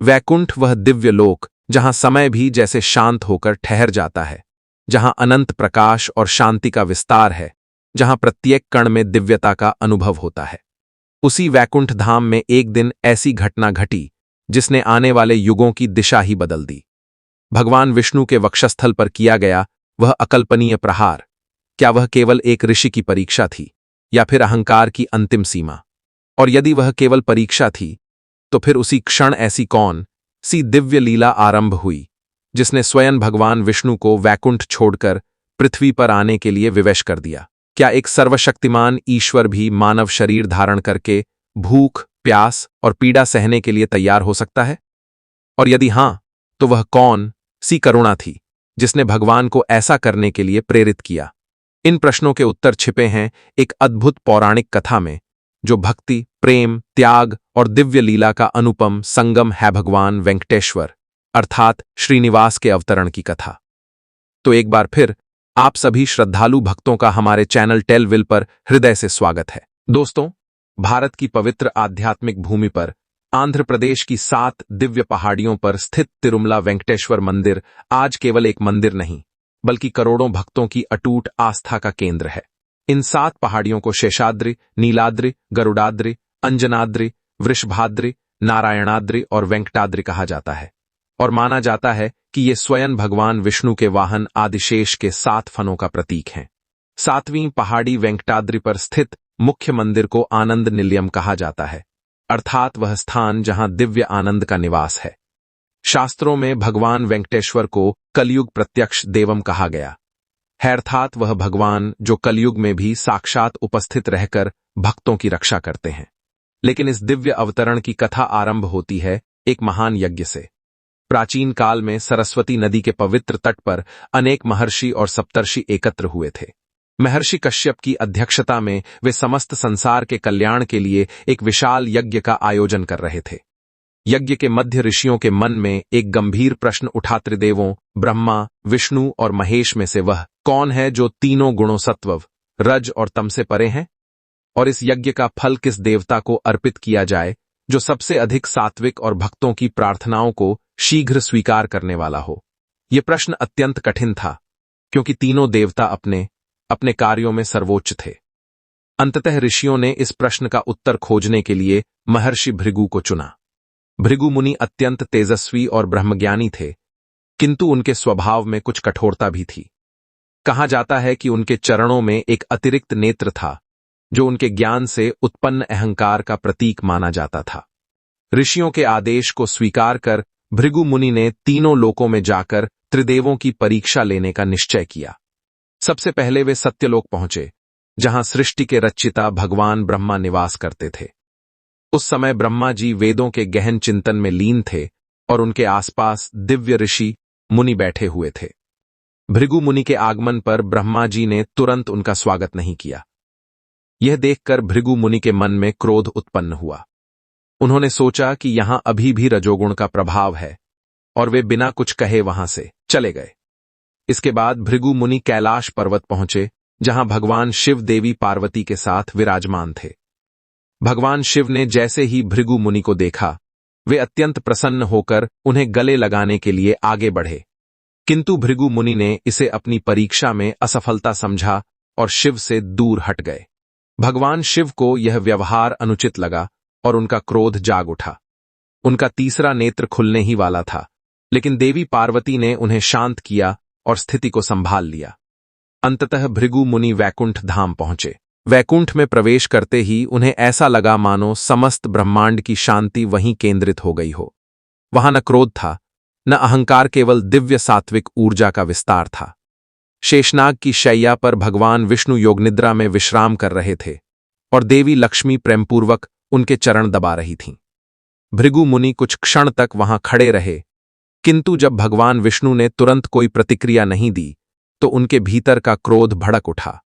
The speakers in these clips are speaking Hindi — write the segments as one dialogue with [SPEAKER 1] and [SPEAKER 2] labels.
[SPEAKER 1] वैकुंठ वह दिव्य लोक जहां समय भी जैसे शांत होकर ठहर जाता है, जहां अनंत प्रकाश और शांति का विस्तार है, जहां प्रत्येक कण में दिव्यता का अनुभव होता है। उसी वैकुंठ धाम में एक दिन ऐसी घटना घटी जिसने आने वाले युगों की दिशा ही बदल दी। भगवान विष्णु के वक्षस्थल पर किया गया वह अकल्पनीय प्रहार, क्या वह केवल एक ऋषि की परीक्षा थी या फिर अहंकार की अंतिम सीमा? और यदि वह केवल परीक्षा थी, तो फिर उसी क्षण ऐसी कौन सी दिव्य लीला आरंभ हुई जिसने स्वयं भगवान विष्णु को वैकुंठ छोड़कर पृथ्वी पर आने के लिए विवश कर दिया? क्या एक सर्वशक्तिमान ईश्वर भी मानव शरीर धारण करके भूख, प्यास और पीड़ा सहने के लिए तैयार हो सकता है? और यदि हां, तो वह कौन सी करुणा थी जिसने भगवान को ऐसा करने के लिए प्रेरित किया? इन प्रश्नों के उत्तर छिपे हैं एक अद्भुत पौराणिक कथा में, जो भक्ति, प्रेम, त्याग और दिव्य लीला का अनुपम संगम है। भगवान वेंकटेश्वर अर्थात श्रीनिवास के अवतरण की कथा। तो एक बार फिर आप सभी श्रद्धालु भक्तों का हमारे चैनल टेलविल पर हृदय से स्वागत है। दोस्तों, भारत की पवित्र आध्यात्मिक भूमि पर आंध्र प्रदेश की 7 दिव्य पहाड़ियों पर स्थित तिरुमला वेंकटेश्वर मंदिर आज केवल एक मंदिर नहीं, बल्कि करोड़ों भक्तों की अटूट आस्था का केंद्र है। इन 7 पहाड़ियों को शेषाद्रि, नीलाद्रि, गरुडाद्रि, अंजनाद्रि, वृषभाद्रि, नारायणाद्रि और वेंकटाद्रि कहा जाता है, और माना जाता है कि ये स्वयं भगवान विष्णु के वाहन आदिशेष के 7 फनों का प्रतीक हैं। 7वीं पहाड़ी वेंकटाद्रि पर स्थित मुख्य मंदिर को आनंद निलयम कहा जाता है, अर्थात वह स्थान जहां दिव्य आनंद का निवास है। शास्त्रों में भगवान वेंकटेश्वर को कलयुग प्रत्यक्ष देवम कहा गया है, अर्थात वह भगवान जो कलयुग में भी साक्षात उपस्थित रहकर भक्तों की रक्षा करते हैं। लेकिन इस दिव्य अवतरण की कथा आरंभ होती है एक महान यज्ञ से। प्राचीन काल में सरस्वती नदी के पवित्र तट पर अनेक महर्षि और सप्तर्षि एकत्र हुए थे। महर्षि कश्यप की अध्यक्षता में वे समस्त संसार के कल्याण के लिए एक विशाल यज्ञ का आयोजन कर रहे थे। यज्ञ के मध्य ऋषियों के मन में एक गंभीर प्रश्न उठा। त्रिदेवों ब्रह्मा, विष्णु और महेश में से वह कौन है जो तीनों गुणों सत्व, रज और तम से परे हैं? और इस यज्ञ का फल किस देवता को अर्पित किया जाए जो सबसे अधिक सात्विक और भक्तों की प्रार्थनाओं को शीघ्र स्वीकार करने वाला हो? यह प्रश्न अत्यंत कठिन था, क्योंकि तीनों देवता अपने अपने कार्यों में सर्वोच्च थे। अंततः ऋषियों ने इस प्रश्न का उत्तर खोजने के लिए महर्षि भृगु को चुना। भृगु मुनि अत्यंत तेजस्वी और ब्रह्मज्ञानी थे, किंतु उनके स्वभाव में कुछ कठोरता भी थी। कहा जाता है कि उनके चरणों में एक अतिरिक्त नेत्र था, जो उनके ज्ञान से उत्पन्न अहंकार का प्रतीक माना जाता था। ऋषियों के आदेश को स्वीकार कर भृगु मुनि ने तीनों लोकों में जाकर त्रिदेवों की परीक्षा लेने का निश्चय किया। सबसे पहले वे सत्यलोक पहुंचे, जहां सृष्टि के रचयिता भगवान ब्रह्मा निवास करते थे। उस समय ब्रह्मा जी वेदों के गहन चिंतन में लीन थे और उनके आसपास दिव्य ऋषि मुनि बैठे हुए थे। भृगु मुनि के आगमन पर ब्रह्मा जी ने तुरंत उनका स्वागत नहीं किया। यह देखकर भृगु मुनि के मन में क्रोध उत्पन्न हुआ। उन्होंने सोचा कि यहां अभी भी रजोगुण का प्रभाव है, और वे बिना कुछ कहे वहां से चले गए। इसके बाद भृगु मुनि कैलाश पर्वत पहुंचे, जहां भगवान शिव देवी पार्वती के साथ विराजमान थे। भगवान शिव ने जैसे ही भृगु मुनि को देखा, वे अत्यंत प्रसन्न होकर उन्हें गले लगाने के लिए आगे बढ़े, किंतु भृगु मुनि ने इसे अपनी परीक्षा में असफलता समझा और शिव से दूर हट गए। भगवान शिव को यह व्यवहार अनुचित लगा और उनका क्रोध जाग उठा। उनका तीसरा नेत्र खुलने ही वाला था, लेकिन देवी पार्वती ने उन्हें शांत किया और स्थिति को संभाल लिया। अंततः भृगु मुनि वैकुंठ धाम पहुंचे। वैकुंठ में प्रवेश करते ही उन्हें ऐसा लगा मानो समस्त ब्रह्मांड की शांति वहीं केंद्रित हो गई हो। वहां न क्रोध था, न अहंकार, केवल दिव्य सात्विक ऊर्जा का विस्तार था। शेषनाग की शैया पर भगवान विष्णु योगनिद्रा में विश्राम कर रहे थे और देवी लक्ष्मी प्रेमपूर्वक उनके चरण दबा रही थीं। भृगु मुनि कुछ क्षण तक वहां खड़े रहे, किंतु जब भगवान विष्णु ने तुरंत कोई प्रतिक्रिया नहीं दी, तो उनके भीतर का क्रोध भड़क उठा।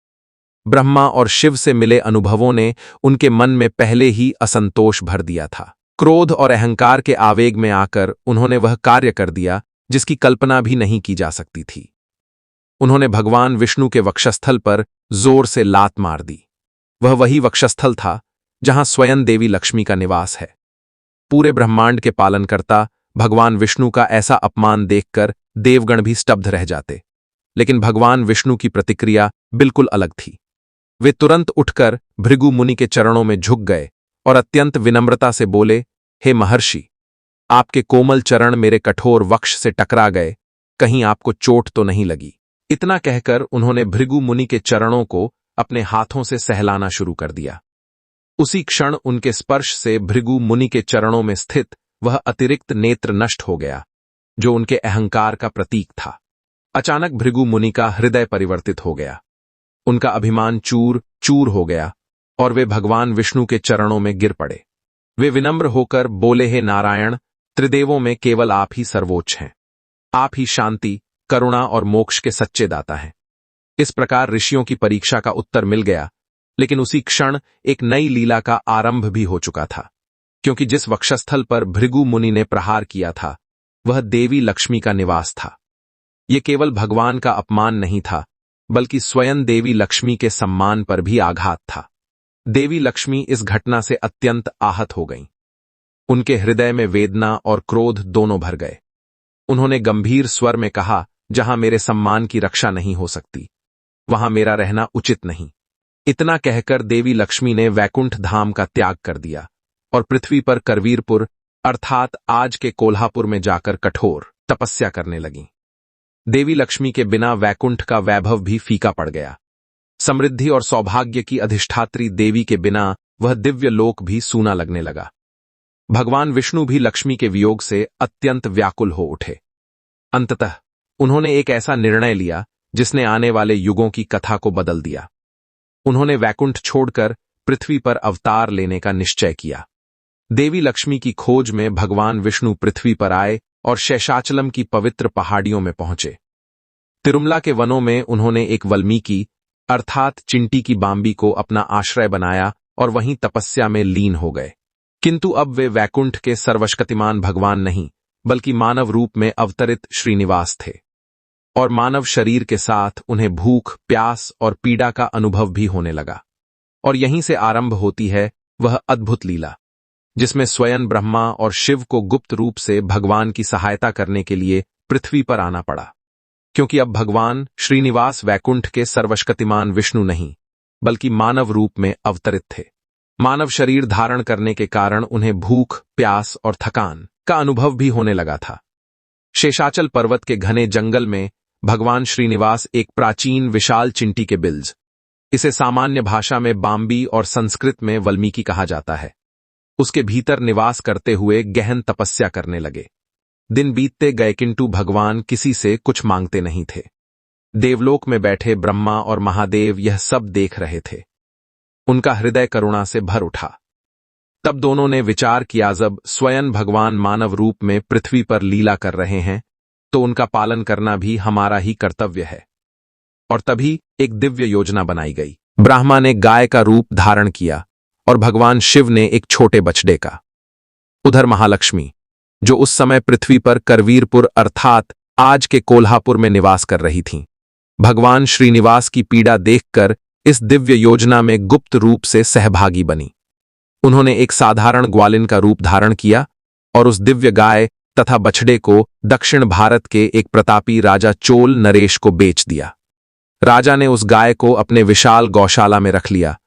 [SPEAKER 1] ब्रह्मा और शिव से मिले अनुभवों ने उनके मन में पहले ही असंतोष भर दिया था। क्रोध और अहंकार के आवेग में आकर उन्होंने वह कार्य कर दिया जिसकी कल्पना भी नहीं की जा सकती थी। उन्होंने भगवान विष्णु के वक्षस्थल पर जोर से लात मार दी। वह वही वक्षस्थल था जहां स्वयं देवी लक्ष्मी का निवास है। पूरे ब्रह्मांड के पालनकर्ता भगवान विष्णु का ऐसा अपमान देखकर देवगण भी स्तब्ध रह जाते। लेकिन भगवान विष्णु की प्रतिक्रिया बिल्कुल अलग थी। वे तुरंत उठकर भृगु मुनि के चरणों में झुक गए और अत्यंत विनम्रता से बोले, हे महर्षि, आपके कोमल चरण मेरे कठोर वक्ष से टकरा गए, कहीं आपको चोट तो नहीं लगी। इतना कहकर उन्होंने भृगु मुनि के चरणों को अपने हाथों से सहलाना शुरू कर दिया। उसी क्षण उनके स्पर्श से भृगु मुनि के चरणों में स्थित वह अतिरिक्त नेत्र नष्ट हो गया, जो उनके अहंकार का प्रतीक था। अचानक भृगु मुनि का हृदय परिवर्तित हो गया, उनका अभिमान चूर चूर हो गया और वे भगवान विष्णु के चरणों में गिर पड़े। वे विनम्र होकर बोले, हे नारायण, त्रिदेवों में केवल आप ही सर्वोच्च हैं। आप ही शांति, करुणा और मोक्ष के सच्चे दाता हैं। इस प्रकार ऋषियों की परीक्षा का उत्तर मिल गया, लेकिन उसी क्षण एक नई लीला का आरंभ भी हो चुका था, क्योंकि जिस वक्षस्थल पर भृगु मुनि ने प्रहार किया था वह देवी लक्ष्मी का निवास था। यह केवल भगवान का अपमान नहीं था, बल्कि स्वयं देवी लक्ष्मी के सम्मान पर भी आघात था। देवी लक्ष्मी इस घटना से अत्यंत आहत हो गईं। उनके हृदय में वेदना और क्रोध दोनों भर गए। उन्होंने गंभीर स्वर में कहा, जहां मेरे सम्मान की रक्षा नहीं हो सकती, वहां मेरा रहना उचित नहीं। इतना कहकर देवी लक्ष्मी ने वैकुंठ धाम का त्याग कर दिया और पृथ्वी पर करवीरपुर अर्थात आज के कोल्हापुर में जाकर कठोर तपस्या करने लगीं। देवी लक्ष्मी के बिना वैकुंठ का वैभव भी फीका पड़ गया। समृद्धि और सौभाग्य की अधिष्ठात्री देवी के बिना वह दिव्य लोक भी सूना लगने लगा। भगवान विष्णु भी लक्ष्मी के वियोग से अत्यंत व्याकुल हो उठे। अंततः उन्होंने एक ऐसा निर्णय लिया जिसने आने वाले युगों की कथा को बदल दिया। उन्होंने वैकुंठ छोड़कर पृथ्वी पर अवतार लेने का निश्चय किया। देवी लक्ष्मी की खोज में भगवान विष्णु पृथ्वी पर आए और शेषाचलम की पवित्र पहाड़ियों में पहुंचे। तिरुमला के वनों में उन्होंने एक वाल्मीकि अर्थात चिंटी की बांबी को अपना आश्रय बनाया और वहीं तपस्या में लीन हो गए। किंतु अब वे वैकुंठ के सर्वशक्तिमान भगवान नहीं, बल्कि मानव रूप में अवतरित श्रीनिवास थे, और मानव शरीर के साथ उन्हें भूख, प्यास और पीड़ा का अनुभव भी होने लगा। और यहीं से आरंभ होती है वह अद्भुत लीला, जिसमें स्वयं ब्रह्मा और शिव को गुप्त रूप से भगवान की सहायता करने के लिए पृथ्वी पर आना पड़ा, क्योंकि अब भगवान श्रीनिवास वैकुंठ के सर्वशक्तिमान विष्णु नहीं, बल्कि मानव रूप में अवतरित थे। मानव शरीर धारण करने के कारण उन्हें भूख, प्यास और थकान का अनुभव भी होने लगा था। शेषाचल पर्वत के घने जंगल में भगवान श्रीनिवास एक प्राचीन विशाल चिंटी के बिल्ज, इसे सामान्य भाषा में बांबी और संस्कृत में वाल्मीकि कहा जाता है, उसके भीतर निवास करते हुए गहन तपस्या करने लगे। दिन बीतते गए किंतु भगवान किसी से कुछ मांगते नहीं थे। देवलोक में बैठे ब्रह्मा और महादेव यह सब देख रहे थे। उनका हृदय करुणा से भर उठा। तब दोनों ने विचार किया, जब स्वयं भगवान मानव रूप में पृथ्वी पर लीला कर रहे हैं तो उनका पालन करना भी हमारा ही कर्तव्य है। और तभी एक दिव्य योजना बनाई गई। ब्रह्मा ने गाय का रूप धारण किया और भगवान शिव ने एक छोटे बछड़े का। उधर महालक्ष्मी, जो उस समय पृथ्वी पर करवीरपुर अर्थात आज के कोल्हापुर में निवास कर रही थीं, भगवान श्रीनिवास की पीड़ा देखकर इस दिव्य योजना में गुप्त रूप से सहभागी बनी। उन्होंने एक साधारण ग्वालिन का रूप धारण किया और उस दिव्य गाय तथा बछड़े को दक्षिण भारत के एक प्रतापी राजा चोल नरेश को बेच दिया। राजा ने उस गाय को अपने विशाल गौशाला में रख लिया,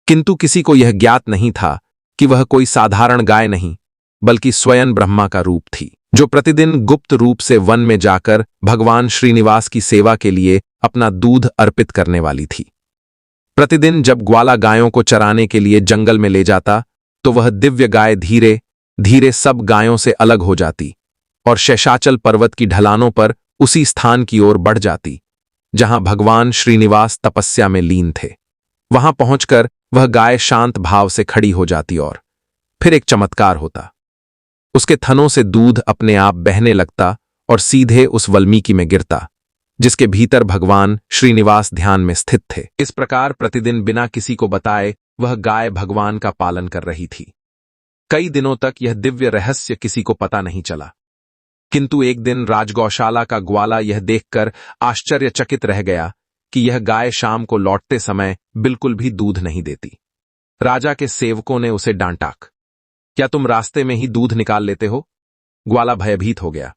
[SPEAKER 1] किंतु किसी को यह ज्ञात नहीं था कि वह कोई साधारण गाय नहीं, बल्कि स्वयं ब्रह्मा का रूप थी, जो प्रतिदिन गुप्त रूप से वन में जाकर भगवान श्रीनिवास की सेवा के लिए अपना दूध अर्पित करने वाली थी। प्रतिदिन जब ग्वाला गायों को चराने के लिए जंगल में ले जाता तो वह दिव्य गाय धीरे धीरे सब गायों से अलग हो जाती और शेषाचल पर्वत की ढलानों पर उसी स्थान की ओर बढ़ जाती जहां भगवान श्रीनिवास तपस्या में लीन थे। वहां पहुंचकर वह गाय शांत भाव से खड़ी हो जाती और फिर एक चमत्कार होता। उसके थनों से दूध अपने आप बहने लगता और सीधे उस वाल्मीकि में गिरता, जिसके भीतर भगवान श्रीनिवास ध्यान में स्थित थे। इस प्रकार प्रतिदिन बिना किसी को बताए वह गाय भगवान का पालन कर रही थी। कई दिनों तक यह दिव्य रहस्य किसी को पता नहीं चला, किंतु एक दिन राजगौशाला का ग्वाला यह देखकर आश्चर्यचकित रह गया कि यह गाय शाम को लौटते समय बिल्कुल भी दूध नहीं देती। राजा के सेवकों ने उसे डांटा, क्या तुम रास्ते में ही दूध निकाल लेते हो? ग्वाला भयभीत हो गया।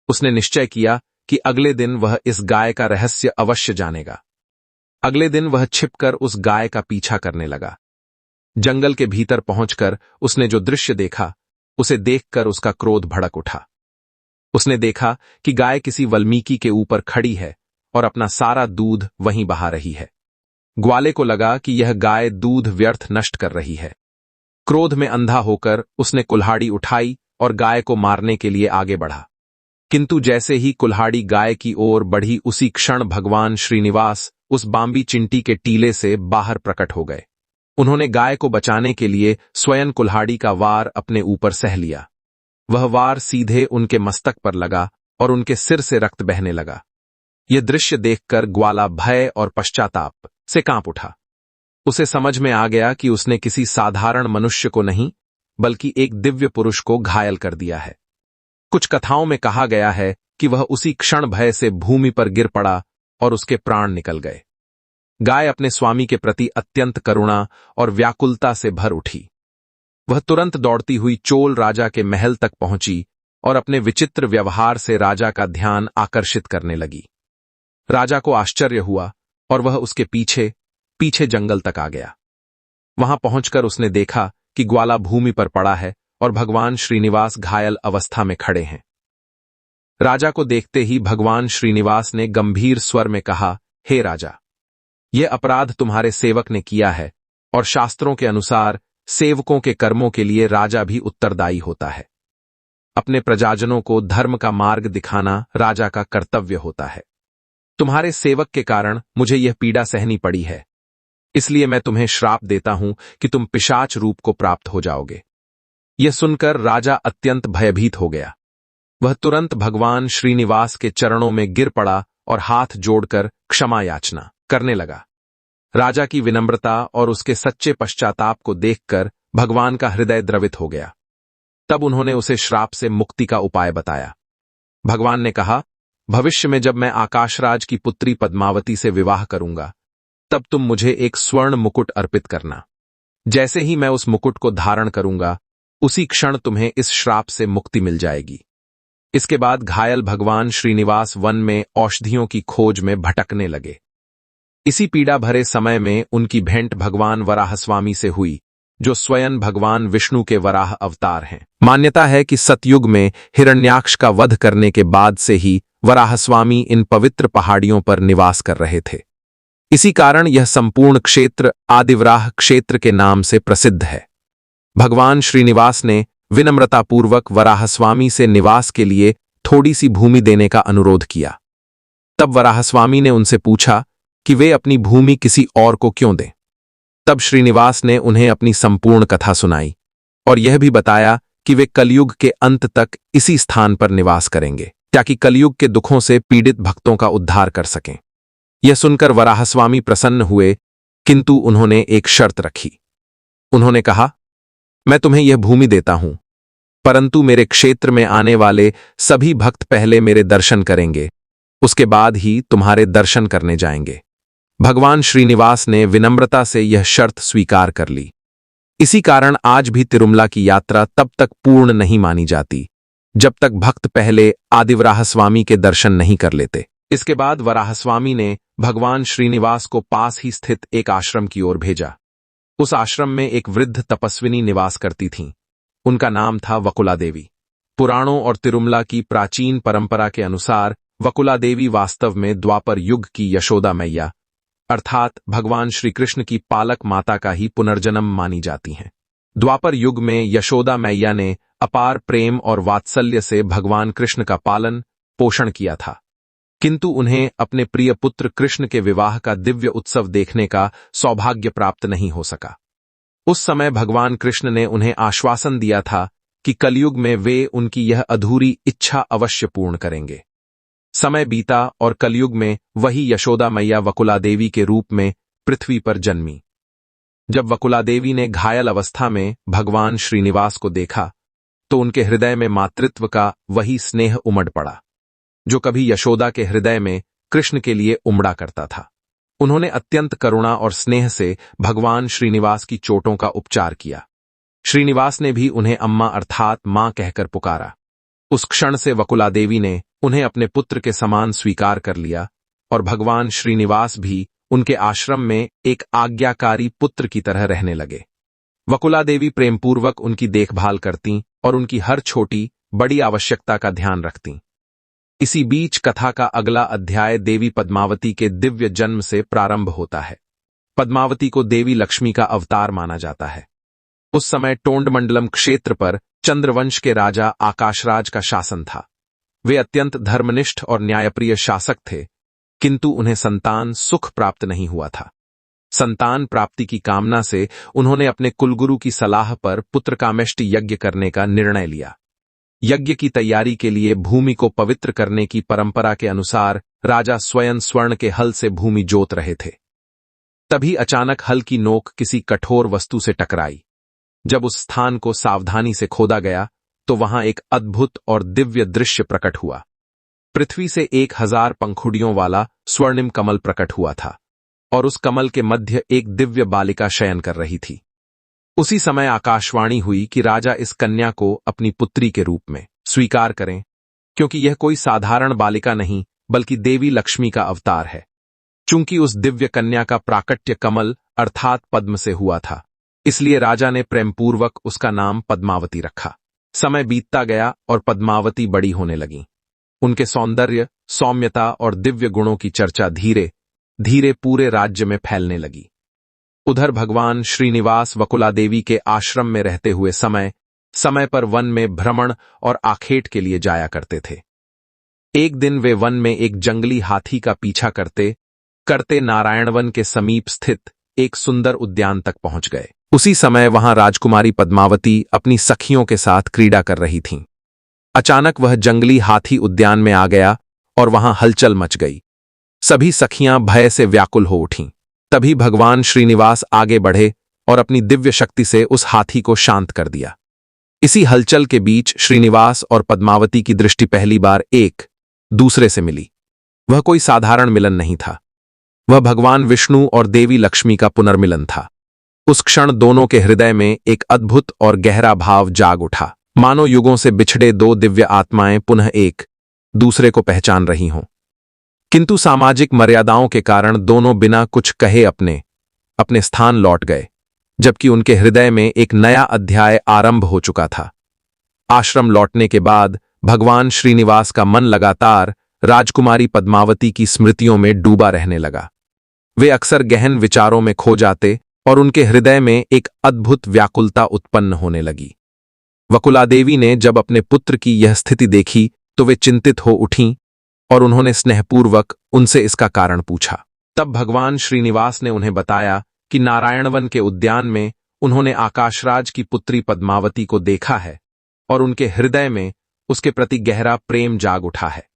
[SPEAKER 1] उसने निश्चय किया कि अगले दिन वह इस गाय का रहस्य अवश्य जानेगा। अगले दिन वह छिपकर उस गाय का पीछा करने लगा। जंगल के भीतर पहुंचकर उसने जो दृश्य देखा, उसे देखकर उसका क्रोध भड़क उठा। उसने देखा कि गाय किसी वाल्मीकि के ऊपर खड़ी है और अपना सारा दूध वहीं बहा रही है। ग्वाले को लगा कि यह गाय दूध व्यर्थ नष्ट कर रही है। क्रोध में अंधा होकर उसने कुल्हाड़ी उठाई और गाय को मारने के लिए आगे बढ़ा। किंतु जैसे ही कुल्हाड़ी गाय की ओर बढ़ी, उसी क्षण भगवान श्रीनिवास उस बांबी चिंटी के टीले से बाहर प्रकट हो गए। उन्होंने गाय को बचाने के लिए स्वयं कुल्हाड़ी का वार अपने ऊपर सह लिया। वह वार सीधे उनके मस्तक पर लगा और उनके सिर से रक्त बहने लगा। यह दृश्य देखकर ग्वाला भय और पश्चाताप से कांप उठा। उसे समझ में आ गया कि उसने किसी साधारण मनुष्य को नहीं, बल्कि एक दिव्य पुरुष को घायल कर दिया है। कुछ कथाओं में कहा गया है कि वह उसी क्षण भय से भूमि पर गिर पड़ा और उसके प्राण निकल गए। गाय अपने स्वामी के प्रति अत्यंत करुणा और व्याकुलता से भर उठी। वह तुरंत दौड़ती हुई चोल राजा के महल तक पहुंची और अपने विचित्र व्यवहार से राजा का ध्यान आकर्षित करने लगी। राजा को आश्चर्य हुआ और वह उसके पीछे पीछे जंगल तक आ गया। वहां पहुंचकर उसने देखा कि ग्वाला भूमि पर पड़ा है और भगवान श्रीनिवास घायल अवस्था में खड़े हैं। राजा को देखते ही भगवान श्रीनिवास ने गंभीर स्वर में कहा, हे राजा, यह अपराध तुम्हारे सेवक ने किया है और शास्त्रों के अनुसार सेवकों के कर्मों के लिए राजा भी उत्तरदायी होता है। अपने प्रजाजनों को धर्म का मार्ग दिखाना राजा का कर्तव्य होता है। तुम्हारे सेवक के कारण मुझे यह पीड़ा सहनी पड़ी है, इसलिए मैं तुम्हें श्राप देता हूं कि तुम पिशाच रूप को प्राप्त हो जाओगे। यह सुनकर राजा अत्यंत भयभीत हो गया। वह तुरंत भगवान श्रीनिवास के चरणों में गिर पड़ा और हाथ जोड़कर क्षमा याचना करने लगा। राजा की विनम्रता और उसके सच्चे पश्चाताप को देखकर भगवान का हृदय द्रवित हो गया। तब उन्होंने उसे श्राप से मुक्ति का उपाय बताया। भगवान ने कहा, भविष्य में जब मैं आकाशराज की पुत्री पद्मावती से विवाह करूंगा, तब तुम मुझे एक स्वर्ण मुकुट अर्पित करना। जैसे ही मैं उस मुकुट को धारण करूंगा, उसी क्षण तुम्हें इस श्राप से मुक्ति मिल जाएगी। इसके बाद घायल भगवान श्रीनिवास वन में औषधियों की खोज में भटकने लगे। इसी पीड़ा भरे समय में उनकी भेंट भगवान वराहस्वामी से हुई, जो स्वयं भगवान विष्णु के वराह अवतार हैं। मान्यता है कि सतयुग में हिरण्याक्ष का वध करने के बाद से ही वराहस्वामी इन पवित्र पहाड़ियों पर निवास कर रहे थे। इसी कारण यह संपूर्ण क्षेत्र आदिवराह क्षेत्र के नाम से प्रसिद्ध है। भगवान श्रीनिवास ने विनम्रतापूर्वक वराहस्वामी से निवास के लिए थोड़ी सी भूमि देने का अनुरोध किया। तब वराहस्वामी ने उनसे पूछा कि वे अपनी भूमि किसी और को क्यों दें। तब श्रीनिवास ने उन्हें अपनी संपूर्ण कथा सुनाई और यह भी बताया कि वे कलयुग के अंत तक इसी स्थान पर निवास करेंगे, ताकि कलयुग के दुखों से पीड़ित भक्तों का उद्धार कर सकें। यह सुनकर वराहस्वामी प्रसन्न हुए, किंतु उन्होंने एक शर्त रखी। उन्होंने कहा, मैं तुम्हें यह भूमि देता हूं, परंतु मेरे क्षेत्र में आने वाले सभी भक्त पहले मेरे दर्शन करेंगे, उसके बाद ही तुम्हारे दर्शन करने जाएंगे। भगवान श्रीनिवास ने विनम्रता से यह शर्त स्वीकार कर ली। इसी कारण आज भी तिरुमला की यात्रा तब तक पूर्ण नहीं मानी जाती, जब तक भक्त पहले आदिवराहस्वामी के दर्शन नहीं कर लेते। इसके बाद वराहस्वामी ने भगवान श्रीनिवास को पास ही स्थित एक आश्रम की ओर भेजा। उस आश्रम में एक वृद्ध तपस्विनी निवास करती थीं। उनका नाम था वकुला देवी। पुराणों और तिरुमला की प्राचीन परंपरा के अनुसार वकुला देवी वास्तव में द्वापर युग की यशोदा मैया, अर्थात भगवान श्री कृष्ण की पालक माता का ही पुनर्जन्म मानी जाती हैं। द्वापर युग में यशोदा मैया ने अपार प्रेम और वात्सल्य से भगवान कृष्ण का पालन पोषण किया था, किंतु उन्हें अपने प्रिय पुत्र कृष्ण के विवाह का दिव्य उत्सव देखने का सौभाग्य प्राप्त नहीं हो सका। उस समय भगवान कृष्ण ने उन्हें आश्वासन दिया था कि कलयुग में वे उनकी यह अधूरी इच्छा अवश्य पूर्ण करेंगे। समय बीता और कलयुग में वही यशोदा मैया वकुला देवी के रूप में पृथ्वी पर जन्मी। जब वकुला देवी ने घायल अवस्था में भगवान श्रीनिवास को देखा, तो उनके हृदय में मातृत्व का वही स्नेह उमड़ पड़ा, जो कभी यशोदा के हृदय में कृष्ण के लिए उमड़ा करता था। उन्होंने अत्यंत करुणा और स्नेह से भगवान श्रीनिवास की चोटों का उपचार किया। श्रीनिवास ने भी उन्हें अम्मा अर्थात मां कहकर पुकारा। उस क्षण से वकुला देवी ने उन्हें अपने पुत्र के समान स्वीकार कर लिया और भगवान श्रीनिवास भी उनके आश्रम में एक आज्ञाकारी पुत्र की तरह रहने लगे। वकुला देवी प्रेमपूर्वक उनकी देखभाल करतीं और उनकी हर छोटी बड़ी आवश्यकता का ध्यान रखतीं। इसी बीच कथा का अगला अध्याय देवी पद्मावती के दिव्य जन्म से प्रारंभ होता है। पद्मावती को देवी लक्ष्मी का अवतार माना जाता है। उस समय टोंडमंडलम क्षेत्र पर चंद्रवंश के राजा आकाशराज का शासन था। वे अत्यंत धर्मनिष्ठ और न्यायप्रिय शासक थे, किंतु उन्हें संतान सुख प्राप्त नहीं हुआ था। संतान प्राप्ति की कामना से उन्होंने अपने कुलगुरु की सलाह पर पुत्रकामेष्टि यज्ञ करने का निर्णय लिया। यज्ञ की तैयारी के लिए भूमि को पवित्र करने की परंपरा के अनुसार राजा स्वयं स्वर्ण के हल से भूमि जोत रहे थे। तभी अचानक हल की नोक किसी कठोर वस्तु से टकराई। जब उस स्थान को सावधानी से खोदा गया तो वहां एक अद्भुत और दिव्य दृश्य प्रकट हुआ। पृथ्वी से 1000 पंखुड़ियों वाला स्वर्णिम कमल प्रकट हुआ था और उस कमल के मध्य एक दिव्य बालिका शयन कर रही थी। उसी समय आकाशवाणी हुई कि राजा इस कन्या को अपनी पुत्री के रूप में स्वीकार करें, क्योंकि यह कोई साधारण बालिका नहीं बल्कि देवी लक्ष्मी का अवतार है। चूंकि उस दिव्य कन्या का प्राकट्य कमल अर्थात पद्म से हुआ था, इसलिए राजा ने प्रेमपूर्वक उसका नाम पद्मावती रखा। समय बीतता गया और पद्मावती बड़ी होने लगी। उनके सौंदर्य, सौम्यता और दिव्य गुणों की चर्चा धीरे धीरे पूरे राज्य में फैलने लगी। उधर भगवान श्रीनिवास वकुला देवी के आश्रम में रहते हुए समय समय पर वन में भ्रमण और आखेट के लिए जाया करते थे। एक दिन वे वन में एक जंगली हाथी का पीछा करते करते नारायणवन के समीप स्थित एक सुंदर उद्यान तक पहुंच गए। उसी समय वहां राजकुमारी पद्मावती अपनी सखियों के साथ क्रीड़ा कर रही थीं। अचानक वह जंगली हाथी उद्यान में आ गया और वहां हलचल मच गई। सभी सखियां भय से व्याकुल हो उठीं। तभी भगवान श्रीनिवास आगे बढ़े और अपनी दिव्य शक्ति से उस हाथी को शांत कर दिया। इसी हलचल के बीच श्रीनिवास और पद्मावती की दृष्टि पहली बार एक दूसरे से मिली। वह कोई साधारण मिलन नहीं था, वह भगवान विष्णु और देवी लक्ष्मी का पुनर्मिलन था। उस क्षण दोनों के हृदय में एक अद्भुत और गहरा भाव जाग उठा, मानो युगों से बिछड़े दो दिव्य आत्माएं पुनः एक दूसरे को पहचान रही हों। किंतु सामाजिक मर्यादाओं के कारण दोनों बिना कुछ कहे अपने अपने स्थान लौट गए, जबकि उनके हृदय में एक नया अध्याय आरंभ हो चुका था। आश्रम लौटने के बाद भगवान श्रीनिवास का मन लगातार राजकुमारी पद्मावती की स्मृतियों में डूबा रहने लगा। वे अक्सर गहन विचारों में खो जाते और उनके हृदय में एक अद्भुत व्याकुलता उत्पन्न होने लगी। वकुला देवी ने जब अपने पुत्र की यह स्थिति देखी तो वे चिंतित हो उठीं और उन्होंने स्नेहपूर्वक उनसे इसका कारण पूछा। तब भगवान श्रीनिवास ने उन्हें बताया कि नारायणवन के उद्यान में उन्होंने आकाशराज की पुत्री पद्मावती को देखा है और उनके हृदय में उसके प्रति गहरा प्रेम जाग उठा है।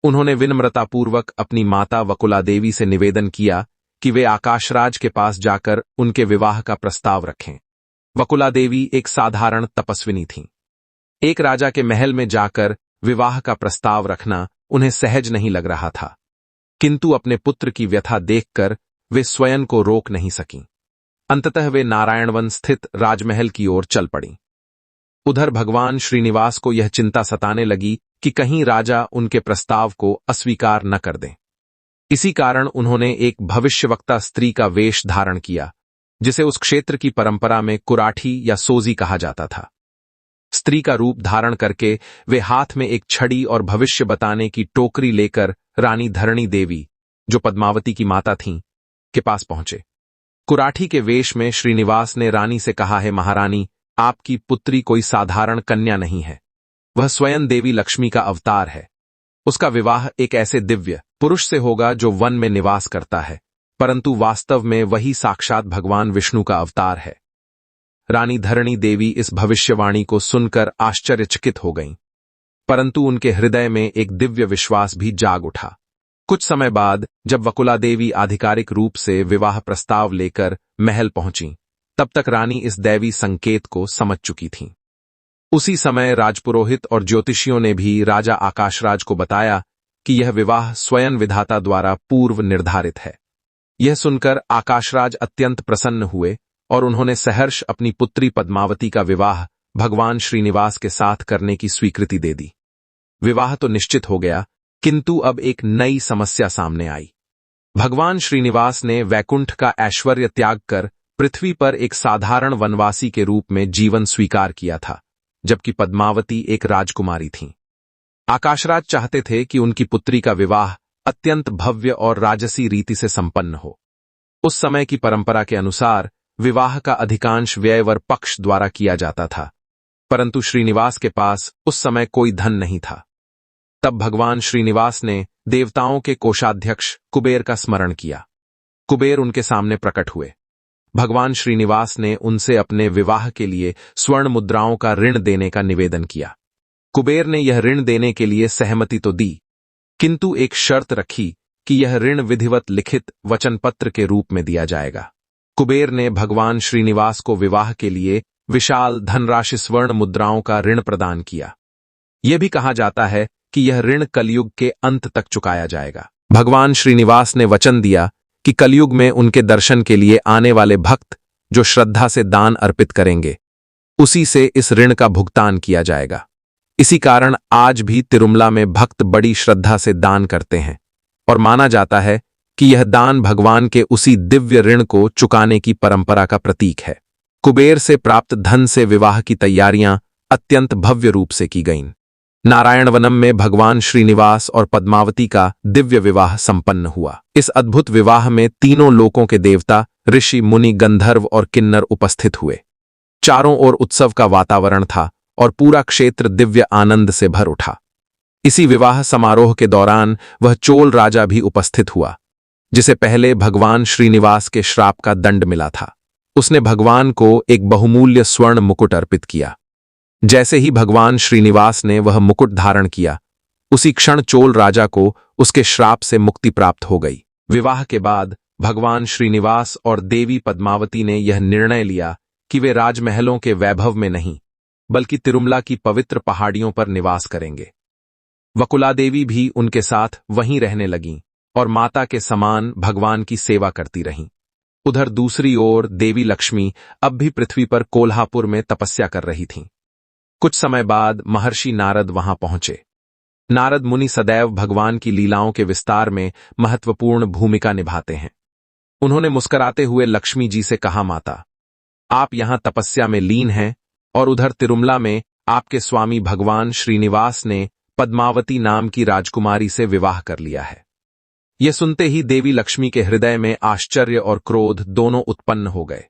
[SPEAKER 1] उन्होंने विनम्रतापूर्वक अपनी माता वकुला देवी से निवेदन किया कि वे आकाशराज के पास जाकर उनके विवाह का प्रस्ताव रखें। वकुला देवी एक साधारण तपस्विनी थीं। एक राजा के महल में जाकर विवाह का प्रस्ताव रखना उन्हें सहज नहीं लग रहा था, किंतु अपने पुत्र की व्यथा देखकर वे स्वयं को रोक नहीं सकीं। अंततः वे नारायणवन स्थित राजमहल की ओर चल पड़ीं। उधर भगवान श्रीनिवास को यह चिंता सताने लगी कि कहीं राजा उनके प्रस्ताव को अस्वीकार न कर दें। इसी कारण उन्होंने एक भविष्यवक्ता स्त्री का वेश धारण किया, जिसे उस क्षेत्र की परंपरा में कुराठी या सोजी कहा जाता था। स्त्री का रूप धारण करके वे हाथ में एक छड़ी और भविष्य बताने की टोकरी लेकर रानी धरणी देवी, जो पद्मावती की माता थीं, के पास पहुंचे। कुराठी के वेश में श्रीनिवास ने रानी से कहा है, महारानी, आपकी पुत्री कोई साधारण कन्या नहीं है, वह स्वयं देवी लक्ष्मी का अवतार है। उसका विवाह एक ऐसे दिव्य पुरुष से होगा जो वन में निवास करता है, परंतु वास्तव में वही साक्षात भगवान विष्णु का अवतार है। रानी धरणी देवी इस भविष्यवाणी को सुनकर आश्चर्यचकित हो गईं, परंतु उनके हृदय में एक दिव्य विश्वास भी जाग उठा। कुछ समय बाद जब वकुला देवी आधिकारिक रूप से विवाह प्रस्ताव लेकर महल पहुंची, तब तक रानी इस दैवी संकेत को समझ चुकी थीं। उसी समय राजपुरोहित और ज्योतिषियों ने भी राजा आकाशराज को बताया कि यह विवाह स्वयं विधाता द्वारा पूर्व निर्धारित है। यह सुनकर आकाशराज अत्यंत प्रसन्न हुए और उन्होंने सहर्ष अपनी पुत्री पद्मावती का विवाह भगवान श्रीनिवास के साथ करने की स्वीकृति दे दी। विवाह तो निश्चित हो गया, किंतु अब एक नई समस्या सामने आई। भगवान श्रीनिवास ने वैकुंठ का ऐश्वर्य त्याग कर पृथ्वी पर एक साधारण वनवासी के रूप में जीवन स्वीकार किया था, जबकि पद्मावती एक राजकुमारी थीं। आकाशराज चाहते थे कि उनकी पुत्री का विवाह अत्यंत भव्य और राजसी रीति से संपन्न हो। उस समय की परंपरा के अनुसार विवाह का अधिकांश व्यय वर पक्ष द्वारा किया जाता था, परंतु श्रीनिवास के पास उस समय कोई धन नहीं था। तब भगवान श्रीनिवास ने देवताओं के कोषाध्यक्ष कुबेर का स्मरण किया। कुबेर उनके सामने प्रकट हुए। भगवान श्रीनिवास ने उनसे अपने विवाह के लिए स्वर्ण मुद्राओं का ऋण देने का निवेदन किया। कुबेर ने यह ऋण देने के लिए सहमति तो दी, किंतु एक शर्त रखी कि यह ऋण विधिवत लिखित वचनपत्र के रूप में दिया जाएगा। कुबेर ने भगवान श्रीनिवास को विवाह के लिए विशाल धनराशि स्वर्ण मुद्राओं का ऋण प्रदान किया। यह भी कहा जाता है कि यह ऋण कलयुग के अंत तक चुकाया जाएगा। भगवान श्रीनिवास ने वचन दिया कि कलयुग में उनके दर्शन के लिए आने वाले भक्त जो श्रद्धा से दान अर्पित करेंगे, उसी से इस ऋण का भुगतान किया जाएगा। इसी कारण आज भी तिरुमला में भक्त बड़ी श्रद्धा से दान करते हैं और माना जाता है कि यह दान भगवान के उसी दिव्य ऋण को चुकाने की परंपरा का प्रतीक है। कुबेर से प्राप्त धन से विवाह की तैयारियां अत्यंत भव्य रूप से की गईं। नारायणवनम में भगवान श्रीनिवास और पद्मावती का दिव्य विवाह संपन्न हुआ। इस अद्भुत विवाह में तीनों लोकों के देवता, ऋषि, मुनि, गंधर्व और किन्नर उपस्थित हुए। चारों ओर उत्सव का वातावरण था और पूरा क्षेत्र दिव्य आनंद से भर उठा। इसी विवाह समारोह के दौरान वह चोल राजा भी उपस्थित हुआ, जिसे पहले भगवान श्रीनिवास के श्राप का दंड मिला था। उसने भगवान को एक बहुमूल्य स्वर्ण मुकुट अर्पित किया। जैसे ही भगवान श्रीनिवास ने वह मुकुट धारण किया, उसी क्षण चोल राजा को उसके श्राप से मुक्ति प्राप्त हो गई। विवाह के बाद भगवान श्रीनिवास और देवी पद्मावती ने यह निर्णय लिया कि वे राजमहलों के वैभव में नहीं, बल्कि तिरुमला की पवित्र पहाड़ियों पर निवास करेंगे। वकुला देवी भी उनके साथ वहीं रहने लगीं और माता के समान भगवान की सेवा करती रहीं। उधर दूसरी ओर देवी लक्ष्मी अब भी पृथ्वी पर कोल्हापुर में तपस्या कर रही थीं। कुछ समय बाद महर्षि नारद वहां पहुंचे। नारद मुनि सदैव भगवान की लीलाओं के विस्तार में महत्वपूर्ण भूमिका निभाते हैं। उन्होंने मुस्कुराते हुए लक्ष्मी जी से कहा, माता, आप यहां तपस्या में लीन हैं और उधर तिरुमला में आपके स्वामी भगवान श्रीनिवास ने पद्मावती नाम की राजकुमारी से विवाह कर लिया है। यह सुनते ही देवी लक्ष्मी के हृदय में आश्चर्य और क्रोध दोनों उत्पन्न हो गए।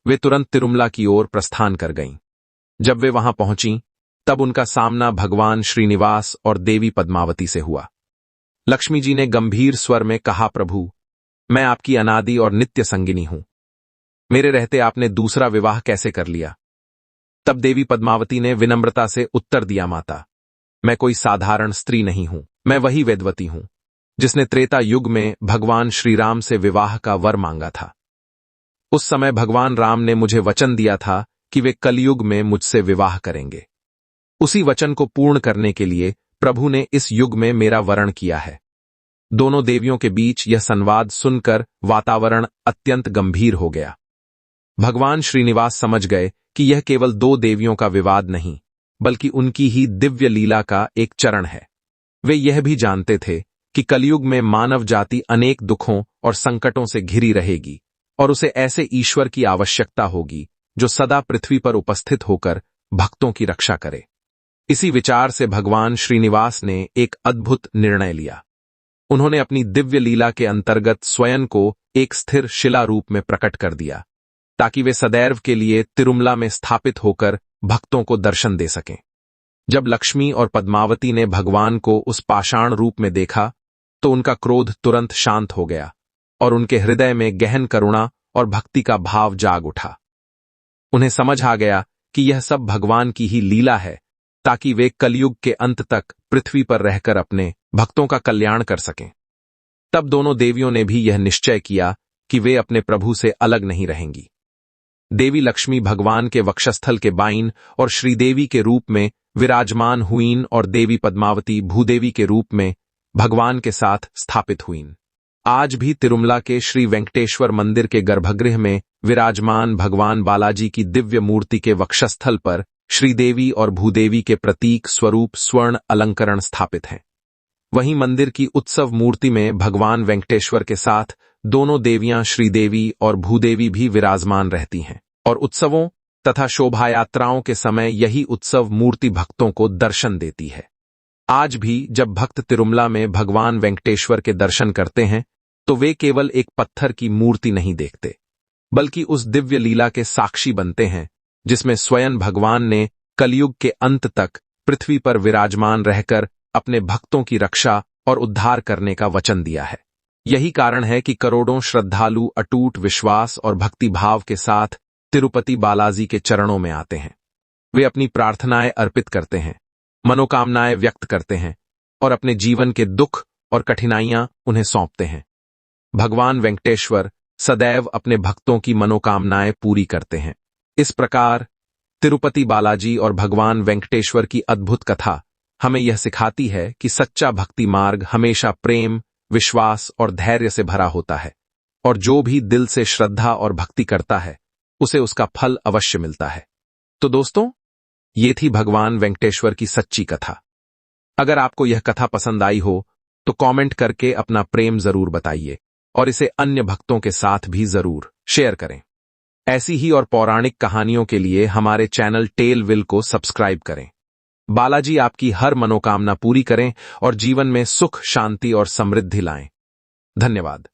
[SPEAKER 1] वे तुरंत तिरुमला की ओर प्रस्थान कर गईं। जब वे वहां पहुंचीं, तब उनका सामना भगवान श्रीनिवास और देवी पद्मावती से हुआ। लक्ष्मी जी ने गंभीर स्वर में कहा, प्रभु, मैं आपकी अनादि और नित्य संगिनी हूं। मेरे रहते आपने दूसरा विवाह कैसे कर लिया? तब देवी पद्मावती ने विनम्रता से उत्तर दिया, माता, मैं कोई साधारण स्त्री नहीं हूं। मैं वही वेदवती हूं जिसने त्रेता युग में भगवान श्रीराम से विवाह का वर मांगा था। उस समय भगवान राम ने मुझे वचन दिया था कि वे कलयुग में मुझसे विवाह करेंगे। उसी वचन को पूर्ण करने के लिए प्रभु ने इस युग में मेरा वरण किया है। दोनों देवियों के बीच यह संवाद सुनकर वातावरण अत्यंत गंभीर हो गया। भगवान श्रीनिवास समझ गए कि यह केवल दो देवियों का विवाद नहीं, बल्कि उनकी ही दिव्य लीला का एक चरण है। वे यह भी जानते थे कि कलयुग में मानव जाति अनेक दुखों और संकटों से घिरी रहेगी और उसे ऐसे ईश्वर की आवश्यकता होगी जो सदा पृथ्वी पर उपस्थित होकर भक्तों की रक्षा करे। इसी विचार से भगवान श्रीनिवास ने एक अद्भुत निर्णय लिया। उन्होंने अपनी दिव्य लीला के अंतर्गत स्वयं को एक स्थिर शिला रूप में प्रकट कर दिया, ताकि वे सदैव के लिए तिरुमला में स्थापित होकर भक्तों को दर्शन दे सकें। जब लक्ष्मी और पद्मावती ने भगवान को उस पाषाण रूप में देखा, तो उनका क्रोध तुरंत शांत हो गया और उनके हृदय में गहन करुणा और भक्ति का भाव जाग उठा। उन्हें समझ आ गया कि यह सब भगवान की ही लीला है, ताकि वे कलयुग के अंत तक पृथ्वी पर रहकर अपने भक्तों का कल्याण कर सकें। तब दोनों देवियों ने भी यह निश्चय किया कि वे अपने प्रभु से अलग नहीं रहेंगी। देवी लक्ष्मी भगवान के वक्षस्थल के बाईं और श्रीदेवी के रूप में विराजमान हुईं और देवी पद्मावती भूदेवी के रूप में भगवान के साथ स्थापित हुईं। आज भी तिरुमला के श्री वेंकटेश्वर मंदिर के गर्भगृह में विराजमान भगवान बालाजी की दिव्य मूर्ति के वक्षस्थल पर श्रीदेवी और भूदेवी के प्रतीक स्वरूप स्वर्ण अलंकरण स्थापित हैं। वहीं मंदिर की उत्सव मूर्ति में भगवान वेंकटेश्वर के साथ दोनों देवियां श्रीदेवी और भूदेवी भी विराजमान रहती हैं और उत्सवों तथा शोभा यात्राओं के समय यही उत्सव मूर्ति भक्तों को दर्शन देती है। आज भी जब भक्त तिरुमला में भगवान वेंकटेश्वर के दर्शन करते हैं तो वे केवल एक पत्थर की मूर्ति नहीं देखते, बल्कि उस दिव्य लीला के साक्षी बनते हैं जिसमें स्वयं भगवान ने कलयुग के अंत तक पृथ्वी पर विराजमान रहकर अपने भक्तों की रक्षा और उद्धार करने का वचन दिया है। यही कारण है कि करोड़ों श्रद्धालु अटूट विश्वास और भक्ति भाव के साथ तिरुपति बालाजी के चरणों में आते हैं। वे अपनी प्रार्थनाएं अर्पित करते हैं, मनोकामनाएं व्यक्त करते हैं और अपने जीवन के दुख और कठिनाइयां उन्हें सौंपते हैं। भगवान वेंकटेश्वर सदैव अपने भक्तों की मनोकामनाएं पूरी करते हैं। इस प्रकार तिरुपति बालाजी और भगवान वेंकटेश्वर की अद्भुत कथा हमें यह सिखाती है कि सच्चा भक्ति मार्ग हमेशा प्रेम, विश्वास और धैर्य से भरा होता है और जो भी दिल से श्रद्धा और भक्ति करता है उसे उसका फल अवश्य मिलता है। तो दोस्तों, ये थी भगवान वेंकटेश्वर की सच्ची कथा। अगर आपको यह कथा पसंद आई हो तो कमेंट करके अपना प्रेम जरूर बताइए और इसे अन्य भक्तों के साथ भी जरूर शेयर करें। ऐसी ही और पौराणिक कहानियों के लिए हमारे चैनल टेल विल को सब्सक्राइब करें। बालाजी आपकी हर मनोकामना पूरी करें और जीवन में सुख, शांति और समृद्धि लाएं। धन्यवाद।